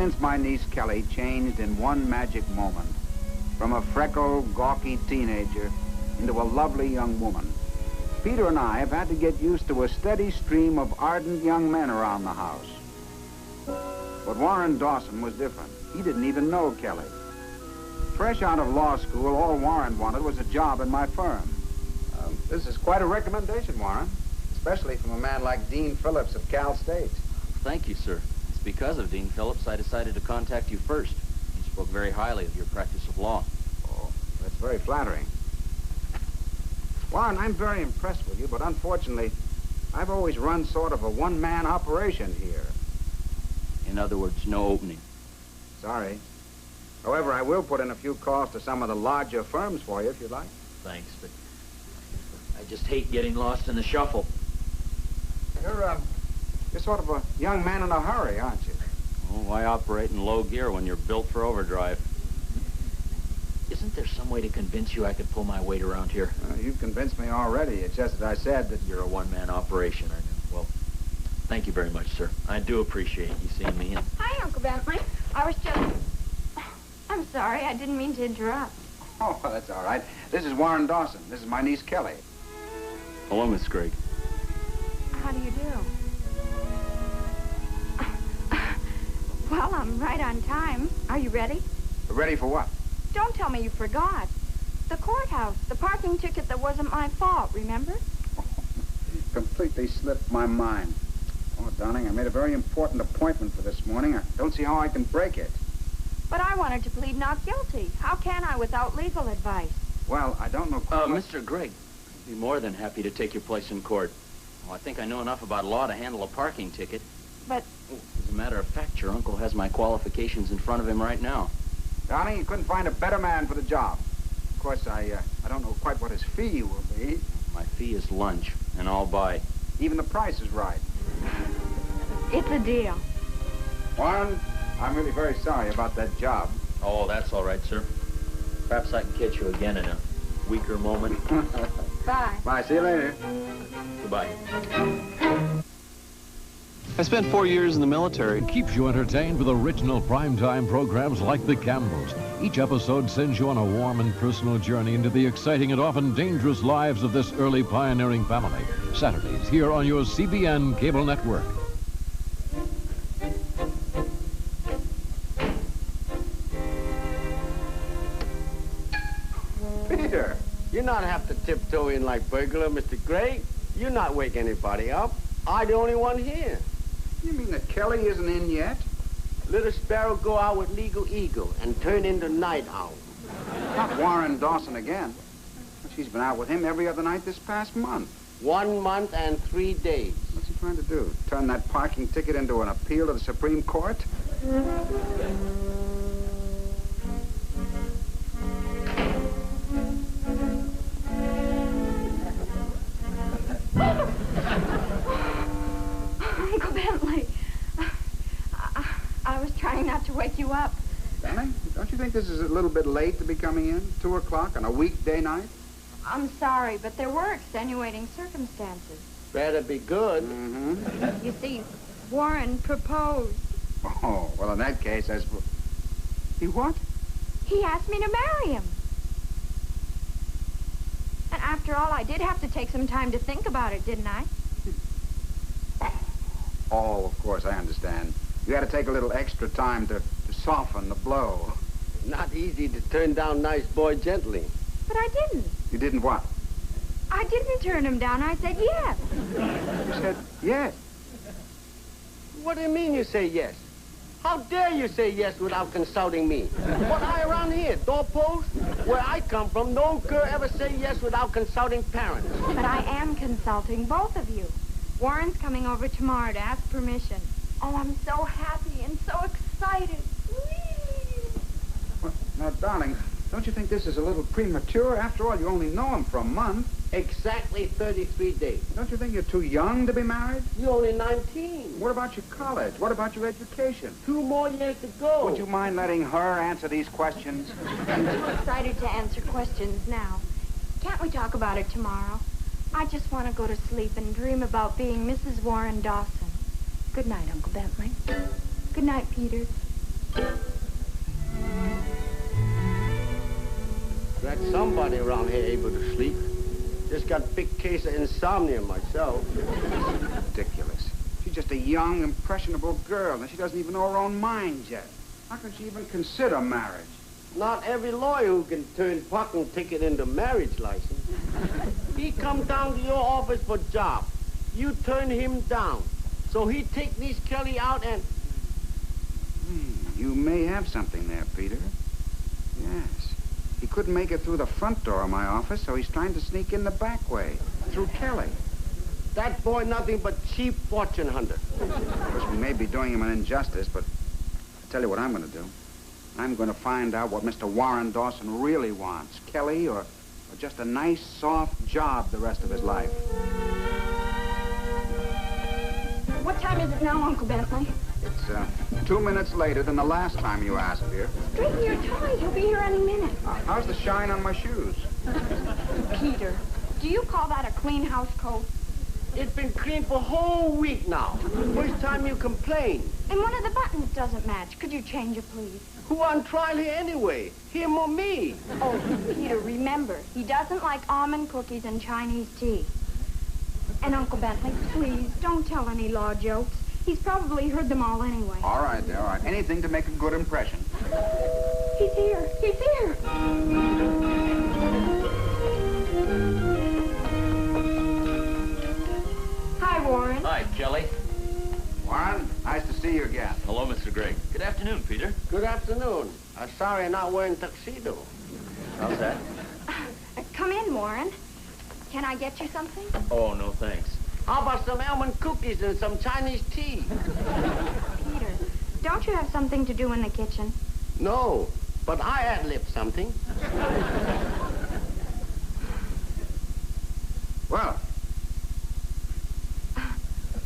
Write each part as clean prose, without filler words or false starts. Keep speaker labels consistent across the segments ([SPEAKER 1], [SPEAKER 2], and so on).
[SPEAKER 1] since my niece Kelly changed in one magic moment from a freckled, gawky teenager into a lovely young woman, Peter and I have had to get used to a steady stream of ardent young men around the house. But Warren Dawson was different. He didn't even know Kelly. Fresh out of law school, all Warren wanted was a job in my firm. This is quite a recommendation, Warren, especially from a man like Dean Phillips of Cal State.
[SPEAKER 2] Thank you, sir. It's because of Dean Phillips I decided to contact you first. He spoke very highly of your practice of law.
[SPEAKER 1] Oh, that's very flattering. Warren, I'm very impressed with you, but unfortunately, I've always run sort of a one-man operation here.
[SPEAKER 2] In other words, no opening.
[SPEAKER 1] Sorry. However, I will put in a few calls to some of the larger firms for you, if you'd like.
[SPEAKER 2] Thanks, but I just hate getting lost in the shuffle.
[SPEAKER 1] You're sort of a young man in a hurry, aren't you?
[SPEAKER 2] Oh, why operate in low gear when you're built for overdrive? Isn't there some way to convince you I could pull my weight around here?
[SPEAKER 1] You've convinced me already. It's just that I said that
[SPEAKER 2] you're a one-man operation. I know. Well, thank you very much, sir. I do appreciate you seeing me in.
[SPEAKER 3] Hi, Uncle Bentley. I was just... I'm sorry, I didn't mean to interrupt.
[SPEAKER 1] Oh, well, that's all right. This is Warren Dawson. This is my niece, Kelly.
[SPEAKER 2] Hello, Miss Gregg.
[SPEAKER 3] How do you do? Well, I'm right on time. Are you ready?
[SPEAKER 1] Ready for what?
[SPEAKER 3] Don't tell me you forgot. The courthouse, the parking ticket that wasn't my fault, remember?
[SPEAKER 1] Oh, completely slipped my mind. Oh, darling, I made a very important appointment for this morning. I don't see how I can break it.
[SPEAKER 3] But I wanted to plead not guilty. How can I without legal advice?
[SPEAKER 1] Well, I don't know quite what...
[SPEAKER 2] Mr. Gregg, I'd be more than happy to take your place in court. Well, I think I know enough about law to handle a parking ticket.
[SPEAKER 3] But...
[SPEAKER 2] As a matter of fact, your uncle has my qualifications in front of him right now.
[SPEAKER 1] Darling, you couldn't find a better man for the job. Of course, I don't know quite what his fee will be.
[SPEAKER 2] My fee is lunch, and I'll buy.
[SPEAKER 1] Even the price is right.
[SPEAKER 3] It's a deal.
[SPEAKER 1] Warren, I'm really very sorry about that job.
[SPEAKER 2] Oh, that's all right, sir. Perhaps I can catch you again in a weaker moment.
[SPEAKER 3] Bye.
[SPEAKER 1] Bye. See you later.
[SPEAKER 2] Goodbye.
[SPEAKER 4] I spent 4 years in the military.
[SPEAKER 5] Keeps you entertained with original primetime programs like The Campbells. Each episode sends you on a warm and personal journey into the exciting and often dangerous lives of this early pioneering family. Saturdays here on your CBN cable network.
[SPEAKER 1] Peter!
[SPEAKER 6] You not have to tiptoe in like burglar, Mr. Gregg. You not wake anybody up. I the only one here.
[SPEAKER 1] You mean that Kelly isn't in yet?
[SPEAKER 6] Little sparrow go out with legal eagle and turn into night owl.
[SPEAKER 1] Not Warren Dawson again. She's been out with him every other night this past month.
[SPEAKER 6] 1 month and 3 days.
[SPEAKER 1] What's he trying to do? Turn that parking ticket into an appeal to the Supreme Court?
[SPEAKER 3] Uncle Bentley, I was trying not to wake you up.
[SPEAKER 1] Darling, don't you think this is a little bit late to be coming in? 2 o'clock on a weekday night?
[SPEAKER 3] I'm sorry, but there were extenuating circumstances.
[SPEAKER 6] Better be good.
[SPEAKER 1] Mm-hmm.
[SPEAKER 3] You see, Warren proposed.
[SPEAKER 1] Oh, well, in that case, I suppose... He what?
[SPEAKER 3] He asked me to marry him. And after all, I did have to take some time to think about it, didn't I?
[SPEAKER 1] Oh, of course, I understand. You had to take a little extra time to soften the blow.
[SPEAKER 6] Not easy to turn down nice boy gently.
[SPEAKER 3] But I didn't.
[SPEAKER 1] You didn't what?
[SPEAKER 3] I didn't turn him down. I said yes.
[SPEAKER 1] You said yes.
[SPEAKER 6] What do you mean you say yes? How dare you say yes without consulting me? What I around here, doorpost? Where I come from, no girl ever say yes without consulting parents.
[SPEAKER 3] But I am consulting both of you. Warren's coming over tomorrow to ask permission. Oh, I'm so happy and so excited. Whee!
[SPEAKER 1] Well, now, darling, don't you think this is a little premature? After all, you only know him for a month.
[SPEAKER 6] Exactly 33 days.
[SPEAKER 1] Don't you think you're too young to be married?
[SPEAKER 6] You're only 19.
[SPEAKER 1] What about your college? What about your education?
[SPEAKER 6] 2 more years to go.
[SPEAKER 1] Would you mind letting her answer these questions?
[SPEAKER 3] I'm too excited to answer questions now. Can't we talk about it tomorrow? I just want to go to sleep and dream about being Mrs. Warren Dawson. Good night, Uncle Bentley. Good night, Peter.
[SPEAKER 6] Glad somebody around here able to sleep. Just got a big case of insomnia myself.
[SPEAKER 1] Ridiculous. She's just a young, impressionable girl, and she doesn't even know her own mind yet. How can she even consider marriage?
[SPEAKER 6] Not every lawyer who can turn parking ticket into marriage license. He come down to your office for job. You turn him down. So he take these Kelly out and...
[SPEAKER 1] You may have something there, Peter. Yes. He couldn't make it through the front door of my office, so he's trying to sneak in the back way, through Kelly.
[SPEAKER 6] That boy nothing but cheap fortune hunter.
[SPEAKER 1] Of course, we may be doing him an injustice, but I'll tell you what I'm going to do. I'm going to find out what Mr. Warren Dawson really wants, Kelly or just a nice, soft job the rest of his life.
[SPEAKER 3] What time is it now, Uncle Bentley?
[SPEAKER 1] It's 2 minutes later than the last time you asked, dear.
[SPEAKER 3] Straighten your tie. He'll be here any minute.
[SPEAKER 1] How's the shine on my shoes?
[SPEAKER 3] Peter, do you call that a clean house coat?
[SPEAKER 6] It's been clean for a whole week now. First time you complain.
[SPEAKER 3] And one of the buttons doesn't match. Could you change it, please?
[SPEAKER 6] Who on trial here anyway? Him or me?
[SPEAKER 3] Oh, Peter, remember, he doesn't like almond cookies and Chinese tea. And Uncle Bentley, please, don't tell any law jokes. He's probably heard them all anyway.
[SPEAKER 1] All right, dear, all right. Anything to make a good impression.
[SPEAKER 3] He's here. He's here. Hi, Warren.
[SPEAKER 2] Hi, Kelly.
[SPEAKER 1] Warren, nice to see you again.
[SPEAKER 2] Hello, Mr. Gregg. Good afternoon, Peter.
[SPEAKER 6] Good afternoon. I'm sorry I'm not wearing tuxedo.
[SPEAKER 2] How's that?
[SPEAKER 3] Come in, Warren. Can I get you something?
[SPEAKER 2] Oh, no, thanks.
[SPEAKER 6] How about some almond cookies and some Chinese tea?
[SPEAKER 3] Peter, don't you have something to do in the kitchen?
[SPEAKER 6] No, but I ad-lib something.
[SPEAKER 1] Well,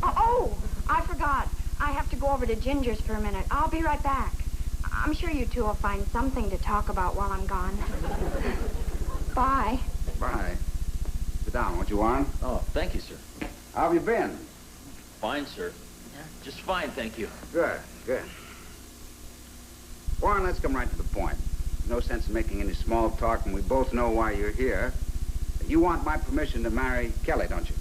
[SPEAKER 3] Oh, I forgot. I have to go over to Ginger's for a minute. I'll be right back. I'm sure you two will find something to talk about while I'm gone. Bye.
[SPEAKER 1] bye. Sit down, won't you, Warren?
[SPEAKER 2] Oh, thank you, sir.
[SPEAKER 1] How have you been?
[SPEAKER 2] Fine, sir. Just fine, thank you.
[SPEAKER 1] Good, good. Warren, let's come right to the point. No sense in making any small talk when we both know why you're here. You want my permission to marry Kelly, don't you?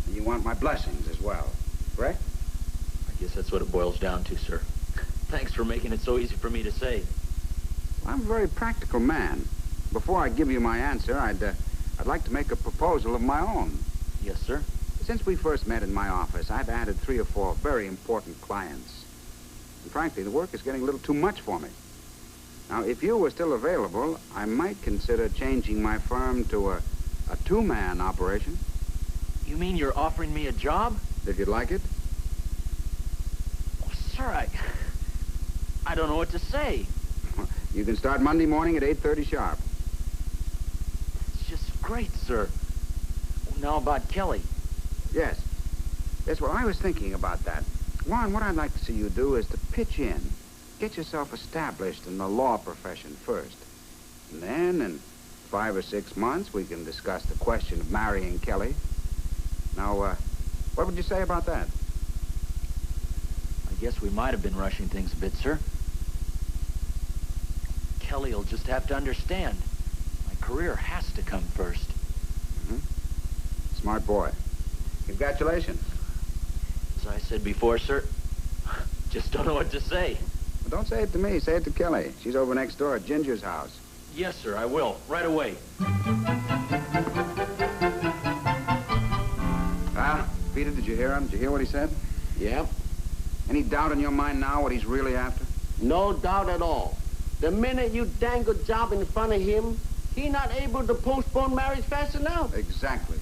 [SPEAKER 1] And you want my blessings as well, correct?
[SPEAKER 2] I guess that's what it boils down to, sir. Thanks for making it so easy for me to say.
[SPEAKER 1] I'm a very practical man. Before I give you my answer, I'd like to make a proposal of my own.
[SPEAKER 2] Yes, sir.
[SPEAKER 1] Since we first met in my office, I've added 3 or 4 very important clients. And frankly, the work is getting a little too much for me. Now, if you were still available, I might consider changing my firm to a 2-man operation.
[SPEAKER 2] You mean you're offering me a job?
[SPEAKER 1] If you'd like it.
[SPEAKER 2] Oh, sir, I don't know what to say.
[SPEAKER 1] You can start Monday morning at 8:30 sharp.
[SPEAKER 2] It's just great, sir. Now about Kelly.
[SPEAKER 1] Yes. Yes, well, I was thinking about that. Warren, what I'd like to see you do is to pitch in. Get yourself established in the law profession first. And then, in 5 or 6 months, we can discuss the question of marrying Kelly. Now, what would you say about that?
[SPEAKER 2] I guess we might have been rushing things a bit, sir. Kelly'll just have to understand. My career has to come first.
[SPEAKER 1] Mm-hmm. Smart boy. Congratulations.
[SPEAKER 2] As I said before, sir, just don't know what to say.
[SPEAKER 1] Well, don't say it to me. Say it to Kelly. She's over next door at Ginger's house.
[SPEAKER 2] Yes, sir, I will. Right away.
[SPEAKER 1] Peter, did you hear him? Did you hear what he said?
[SPEAKER 6] Yep.
[SPEAKER 1] Any doubt in your mind now what he's really after?
[SPEAKER 6] No doubt at all. The minute you dangle a job in front of him, he not able to postpone marriage fast enough.
[SPEAKER 1] Exactly.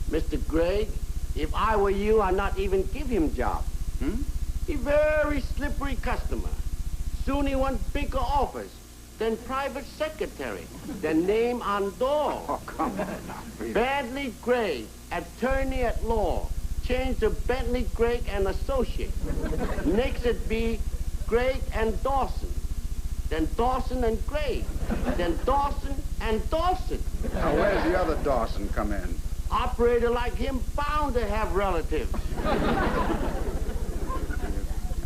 [SPEAKER 6] Mr. Gregg, if I were you, I'd not even give him job. He very slippery customer. Soon he want bigger office, then private secretary, then name on door.
[SPEAKER 1] Oh, come on now, Peter.
[SPEAKER 6] Bentley Gregg, attorney at law. Change to Bentley Gregg and Associate. Next it be Gregg and Dawson. Then Dawson and Gregg. Then Dawson and Dawson.
[SPEAKER 1] Now, where's the other Dawson come in?
[SPEAKER 6] Operator like him bound to have relatives.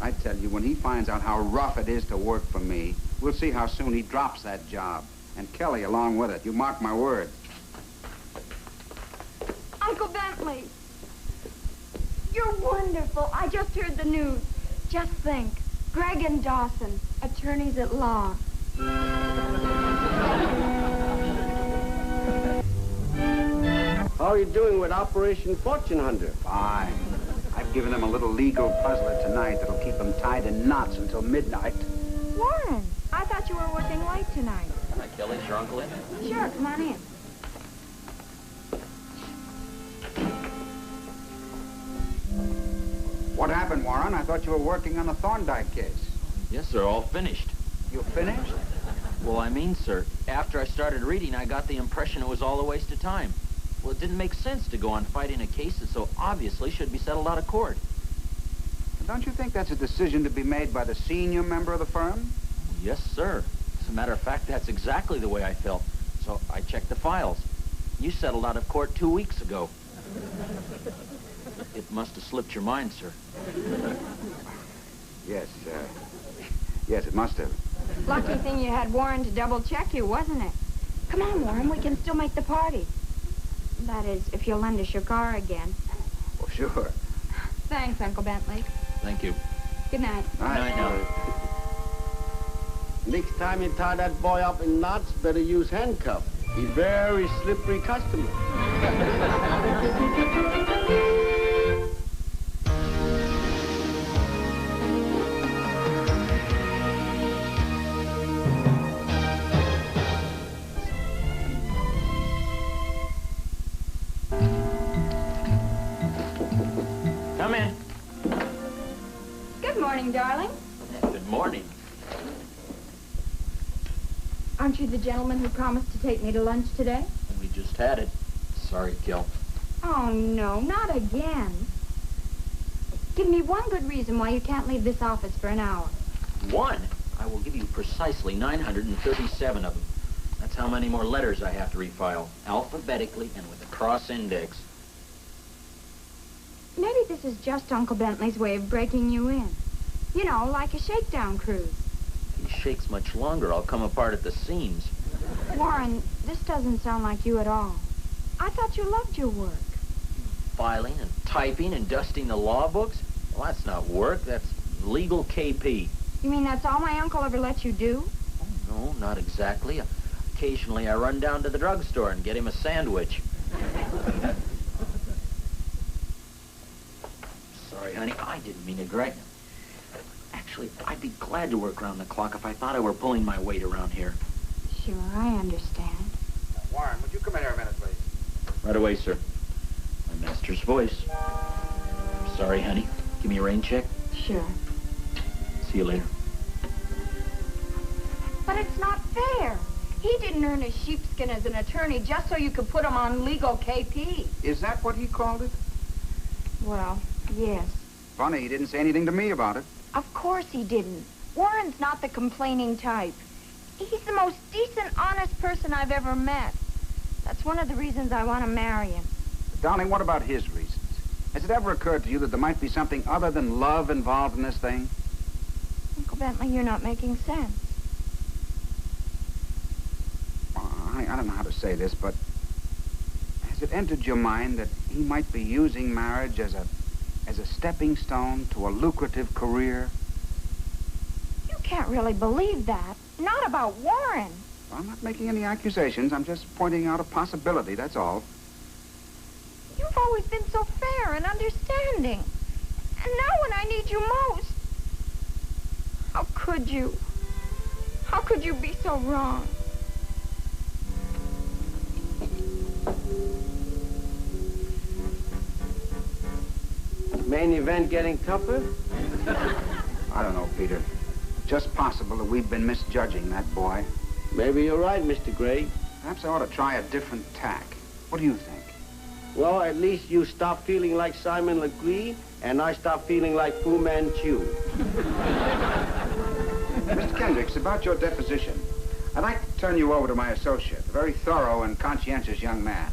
[SPEAKER 1] I tell you, when he finds out how rough it is to work for me, we'll see how soon he drops that job. And Kelly along with it. You mark my words.
[SPEAKER 3] Uncle Bentley, you're wonderful. I just heard the news. Just think, Gregg and Dawson, attorneys at law.
[SPEAKER 6] How are you doing with Operation Fortune Hunter?
[SPEAKER 1] Fine. I've given them a little legal puzzler tonight that'll keep them tied in knots until midnight.
[SPEAKER 3] Warren, I thought you were working late tonight.
[SPEAKER 2] Hi, Kelly. Is your uncle in?
[SPEAKER 3] Sure, come on in.
[SPEAKER 1] What happened, Warren? I thought you were working on the Thorndike case.
[SPEAKER 2] Yes, sir. All finished.
[SPEAKER 1] You finished?
[SPEAKER 2] Well, I mean, sir, after I started reading, I got the impression it was all a waste of time. Well, it didn't make sense to go on fighting a case that so obviously should be settled out of court.
[SPEAKER 1] Don't you think that's a decision to be made by the senior member of the firm?
[SPEAKER 2] Yes, sir. As a matter of fact, that's exactly the way I felt. So I checked the files. You settled out of court 2 weeks ago. It must have slipped your mind, sir.
[SPEAKER 1] Yes, yes, it must have.
[SPEAKER 3] Lucky thing you had Warren to double-check you, wasn't it? Come on, Warren, we can still make the party. That is, if you'll lend us your car again.
[SPEAKER 1] Oh, sure.
[SPEAKER 3] Thanks, Uncle Bentley.
[SPEAKER 2] Thank you.
[SPEAKER 3] Good night.
[SPEAKER 2] Night now.
[SPEAKER 6] Next time you tie that boy up in knots, better use handcuffs. He's very slippery customer.
[SPEAKER 2] Come in.
[SPEAKER 3] Good morning, darling.
[SPEAKER 2] Good morning.
[SPEAKER 3] Aren't you the gentleman who promised to take me to lunch today?
[SPEAKER 2] We just had it. Sorry, Gil.
[SPEAKER 3] Oh, no, not again. Give me one good reason why you can't leave this office for an hour.
[SPEAKER 2] One? I will give you precisely 937 of them. That's how many more letters I have to refile, alphabetically and with a cross index.
[SPEAKER 3] Maybe this is just Uncle Bentley's way of breaking you in. You know, like a shakedown cruise.
[SPEAKER 2] If he shakes much longer, I'll come apart at the seams.
[SPEAKER 3] Warren, this doesn't sound like you at all. I thought you loved your work.
[SPEAKER 2] Filing and typing and dusting the law books? Well, that's not work. That's legal KP.
[SPEAKER 3] You mean that's all my uncle ever let you do?
[SPEAKER 2] Oh, no, not exactly. Occasionally, I run down to the drugstore and get him a sandwich. Sorry, honey. I didn't mean to drag him. Actually, I'd be glad to work around the clock if I thought I were pulling my weight around here.
[SPEAKER 3] Sure, I understand.
[SPEAKER 1] Warren, would you come in here a minute, please?
[SPEAKER 2] Right away, sir. My master's voice. Sorry, honey. Give me a rain check.
[SPEAKER 3] Sure.
[SPEAKER 2] See you later.
[SPEAKER 3] But it's not fair. He didn't earn his sheepskin as an attorney just so you could put him on legal KP.
[SPEAKER 1] Is that what he called it?
[SPEAKER 3] Well, yes.
[SPEAKER 1] Funny, he didn't say anything to me about it.
[SPEAKER 3] Of course he didn't. Warren's not the complaining type. He's the most decent, honest person I've ever met. That's one of the reasons I want to marry him.
[SPEAKER 1] Darling, what about his reasons? Has it ever occurred to you that there might be something other than love involved in this thing?
[SPEAKER 3] Uncle Bentley, you're not making sense.
[SPEAKER 1] I don't know how to say this, but has it entered your mind that he might be using marriage as a stepping stone to a lucrative career?
[SPEAKER 3] You can't really believe that. Not about Warren.
[SPEAKER 1] Well, I'm not making any accusations. I'm just pointing out a possibility, that's all.
[SPEAKER 3] You've always been so fair and understanding. And now when I need you most, how could you? How could you be so wrong?
[SPEAKER 6] Main event getting tougher?
[SPEAKER 1] I don't know, Peter. Just possible that we've been misjudging that boy.
[SPEAKER 6] Maybe you're right, Mr. Gregg.
[SPEAKER 1] Perhaps I ought to try a different tack. What do you think?
[SPEAKER 6] Well, at least you stop feeling like Simon Legree, and I stop feeling like Fu Manchu.
[SPEAKER 1] Mr. Kendricks, about your deposition, I'd like to turn you over to my associate, a very thorough and conscientious young man.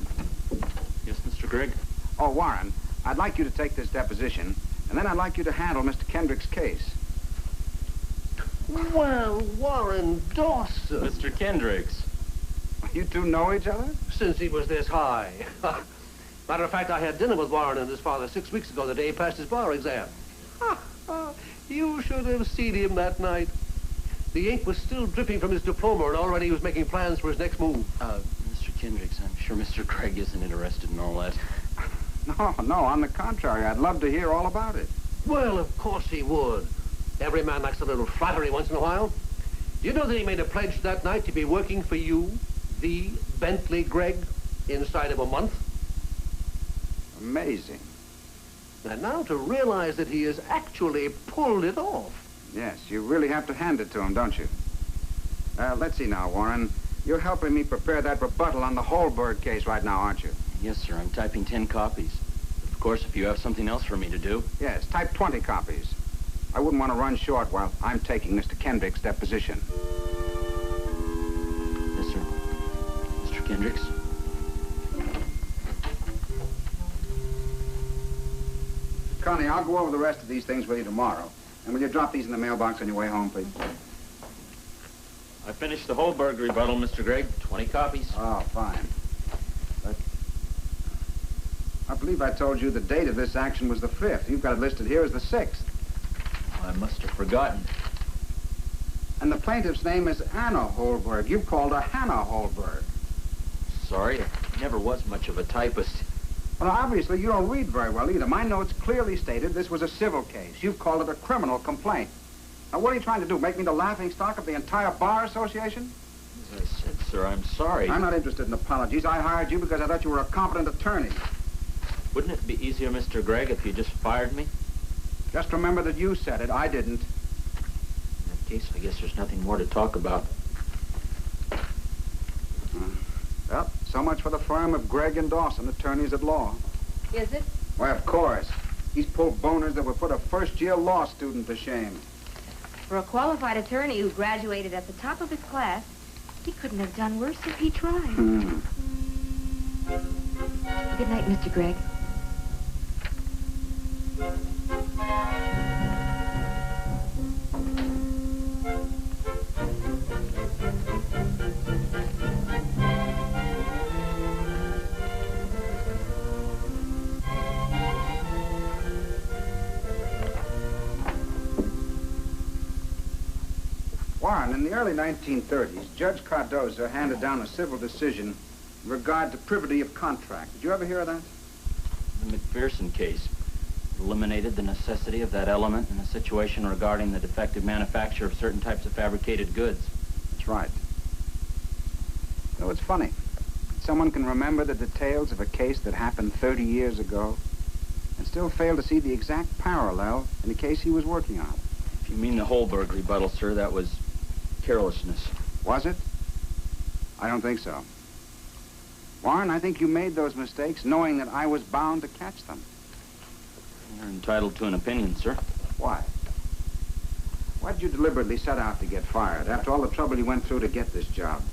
[SPEAKER 2] Yes, Mr. Gregg?
[SPEAKER 1] Oh, Warren, I'd like you to take this deposition, and And then I'd like you to handle Mr. Kendrick's case.
[SPEAKER 7] Well, Warren Dawson.
[SPEAKER 2] Mr. Kendricks.
[SPEAKER 1] You two know each other?
[SPEAKER 7] Since he was this high. Matter of fact, I had dinner with Warren and his father 6 weeks ago, the day he passed his bar exam. You should have seen him that night. The ink was still dripping from his diploma, and already he was making plans for his next move.
[SPEAKER 2] Mr. Kendricks, I'm sure Mr. Gregg isn't interested in all that.
[SPEAKER 1] No, on the contrary. I'd love to hear all about it.
[SPEAKER 7] Well, of course he would. Every man likes a little flattery once in a while. Do you know that he made a pledge that night to be working for you, the Bentley Gregg, inside of a month?
[SPEAKER 1] Amazing.
[SPEAKER 7] And now to realize that he has actually pulled it off.
[SPEAKER 1] Yes, you really have to hand it to him, don't you? Let's see now, Warren. You're helping me prepare that rebuttal on the Holberg case right now, aren't you?
[SPEAKER 2] Yes, sir. I'm typing 10 copies. Of course, if you have something else for me to do.
[SPEAKER 1] Yes, type 20 copies. I wouldn't want to run short while I'm taking Mr. Kendrick's deposition.
[SPEAKER 2] Yes, sir. Mr. Kendricks?
[SPEAKER 1] Connie, I'll go over the rest of these things with you tomorrow. And will you drop these in the mailbox on your way home, please?
[SPEAKER 2] I finished the Holberg rebuttal, Mr. Gregg. 20 copies.
[SPEAKER 1] Oh, fine. But I believe I told you the date of this action was the 5th. You've got it listed here as the 6th.
[SPEAKER 2] I must have forgotten.
[SPEAKER 1] And the plaintiff's name is Anna Holberg. You've called her Hannah Holberg.
[SPEAKER 2] Sorry, I never was much of a typist.
[SPEAKER 1] Well, obviously, you don't read very well either. My notes clearly stated this was a civil case. You've called it a criminal complaint. Now, what are you trying to do? Make me the laughingstock of the entire Bar Association?
[SPEAKER 2] As I said, sir, I'm sorry.
[SPEAKER 1] I'm not interested in apologies. I hired you because I thought you were a competent attorney.
[SPEAKER 2] Wouldn't it be easier, Mr. Gregg, if you just fired me?
[SPEAKER 1] Just remember that you said it. I didn't.
[SPEAKER 2] In that case, I guess there's nothing more to talk about.
[SPEAKER 1] Well, so much for the firm of Gregg and Dawson, attorneys at law.
[SPEAKER 3] Is it?
[SPEAKER 1] Why, of course. He's pulled boners that would put a first-year law student to shame.
[SPEAKER 8] For a qualified attorney who graduated at the top of his class, he couldn't have done worse if he tried. Good night, Mr. Gregg.
[SPEAKER 1] Warren, in the early 1930s, Judge Cardozo handed down a civil decision in regard to privity of contract. Did you ever hear of that?
[SPEAKER 2] The McPherson case eliminated the necessity of that element in a situation regarding the defective manufacture of certain types of fabricated goods.
[SPEAKER 1] That's right. You know, it's funny. Someone can remember the details of a case that happened 30 years ago and still fail to see the exact parallel in the case he was working on.
[SPEAKER 2] If you mean the Holberg rebuttal, sir, that was carelessness.
[SPEAKER 1] Was it? I don't think so. Warren, I think you made those mistakes knowing that I was bound to catch them.
[SPEAKER 2] You're entitled to an opinion, sir.
[SPEAKER 1] Why? Why did you deliberately set out to get fired after all the trouble you went through to get this job?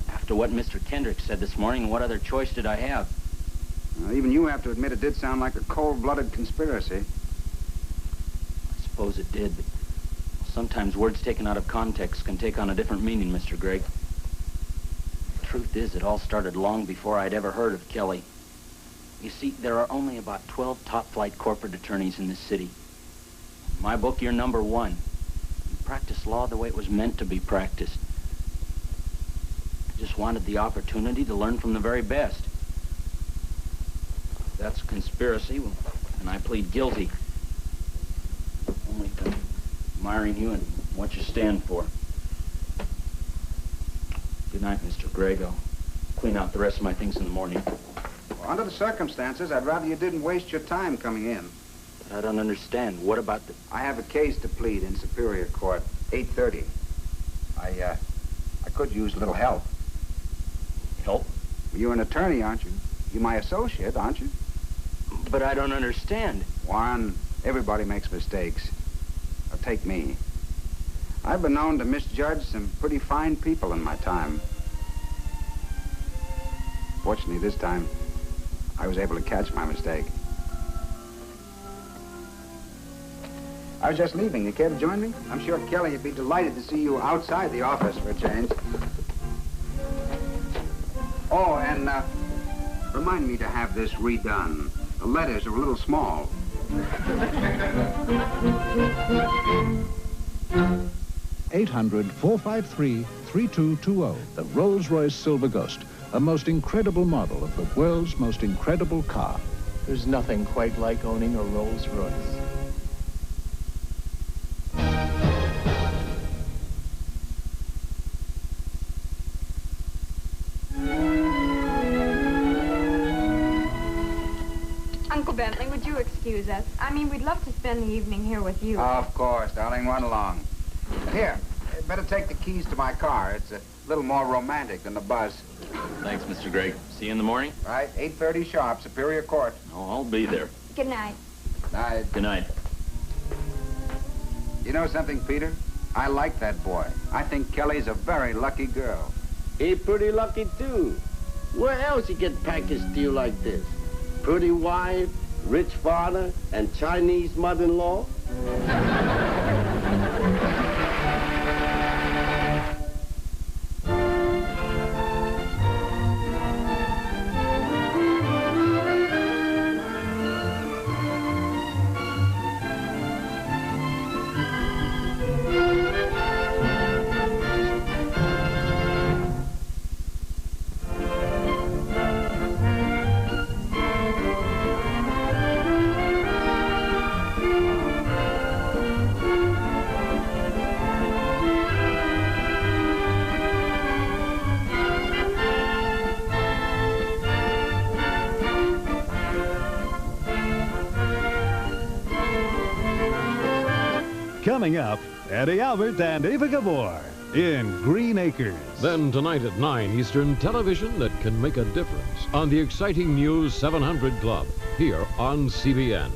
[SPEAKER 2] After what Mr. Kendrick said this morning, what other choice did I have?
[SPEAKER 1] Even you have to admit it did sound like a cold-blooded conspiracy.
[SPEAKER 2] I suppose it did, but sometimes words taken out of context can take on a different meaning, Mr. Gregg. The truth is, it all started long before I'd ever heard of Kelly. You see, there are only about 12 top-flight corporate attorneys in this city. In my book, you're number 1. You practice law the way it was meant to be practiced. I just wanted the opportunity to learn from the very best. If that's a conspiracy, well, then I plead guilty. Only to admiring you and what you stand for. Good night, Mr. Gregg. I'll clean out the rest of my things in the morning.
[SPEAKER 1] Well, under the circumstances, I'd rather you didn't waste your time coming in.
[SPEAKER 2] But I don't understand. What about the...
[SPEAKER 1] I have a case to plead in Superior Court, 8:30. I could use a little help.
[SPEAKER 2] Help?
[SPEAKER 1] You're an attorney, aren't you? You're my associate, aren't you?
[SPEAKER 2] But I don't understand.
[SPEAKER 1] Warren, everybody makes mistakes. Now, take me. I've been known to misjudge some pretty fine people in my time. Fortunately, this time, I was able to catch my mistake. was just leaving. You care to join me? I'm sure Kelly would be delighted to see you outside the office for a change. Oh, and remind me to have this redone. The letters are a little small.
[SPEAKER 9] 800-453-3220. The Rolls-Royce Silver Ghost, a most incredible model of the world's most incredible car.
[SPEAKER 4] There's nothing quite like owning a Rolls-Royce.
[SPEAKER 3] Uncle Bentley, would you excuse us? I mean, we'd love to spend the evening here with you.
[SPEAKER 1] Of course, darling. Run along. Here, better take the keys to my car. It's a little more romantic than the bus.
[SPEAKER 2] Thanks, Mr. Gregg. See you in the morning?
[SPEAKER 1] Right, 8:30 sharp, Superior Court.
[SPEAKER 2] Oh, I'll be there.
[SPEAKER 3] Good night.
[SPEAKER 1] Night.
[SPEAKER 2] Good night.
[SPEAKER 1] You know something, Peter? I like that boy. I think Kelly's a very lucky girl.
[SPEAKER 6] He pretty lucky, too. Where else you get packaged to you like this? Pretty wife, rich father, and Chinese mother-in-law?
[SPEAKER 10] Coming up, Eddie Albert and Eva Gabor in Green Acres.
[SPEAKER 5] Then tonight at 9 Eastern, television that can make a difference on the exciting News 700 Club here on CBN.